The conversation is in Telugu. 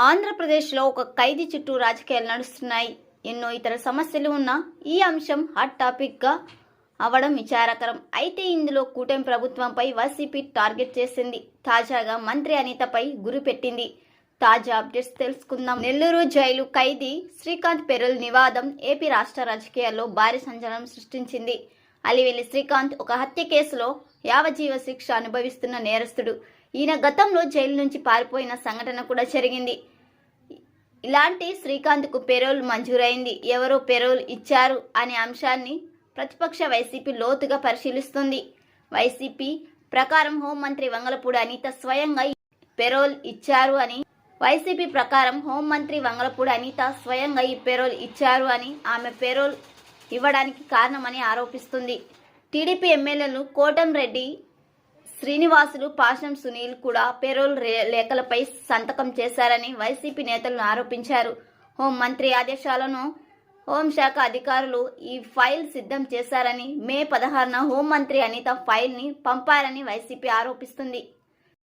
ఆంధ్రప్రదేశ్లో ఒక ఖైదీ చుట్టూ రాజకీయాలు నడుస్తున్నాయి. ఎన్నో ఇతర సమస్యలు ఉన్నా ఈ అంశం హాట్ టాపిక్గా అవడం విచారకరం. అయితే ఇందులో కూటమి ప్రభుత్వంపై వైసీపీ టార్గెట్ చేసింది. తాజాగా మంత్రి అనితపై గురి పెట్టింది. తాజా అప్డేట్స్ తెలుసుకుందాం. నెల్లూరు జైలు ఖైదీ శ్రీకాంత్ పెరోల్ వివాదం ఏపీ రాష్ట్ర రాజకీయాల్లో భారీ సంచలనం సృష్టించింది. అలివేలి శ్రీకాంత్ ఒక హత్య కేసులో యావజ్జీవ శిక్ష అనుభవిస్తున్న నేరస్తుడు. ఈయన గతంలో జైలు నుంచి పారిపోయిన సంఘటన కూడా జరిగింది. ఇలాంటి శ్రీకాంత్కు పెరోల్ మంజూరైంది. ఎవరో పెరోల్ ఇచ్చారు అనే అంశాన్ని ప్రతిపక్ష వైసీపీ లోతుగా పరిశీలిస్తుంది. వైసీపీ ప్రకారం హోంమంత్రి వంగలపూడి అనిత స్వయంగా పెరోల్ ఇచ్చారు అని ఈ పెరోల్ ఇచ్చారు అని ఆమె పెరోల్ ఇవ్వడానికి కారణమని ఆరోపిస్తుంది. టీడీపీ ఎమ్మెల్యేలు కోటంరెడ్డి శ్రీనివాసులు, పాషం సునీల్ కూడా పెరోల్ లేఖలపై సంతకం చేశారని వైసీపీ నేతలను ఆరోపించారు. హోంమంత్రి ఆదేశాలను హోంశాఖ అధికారులు ఈ ఫైల్ సిద్ధం చేశారని, మే 16న హోంమంత్రి అనిత ఫైల్ని పంపారని వైసీపీ ఆరోపిస్తుంది.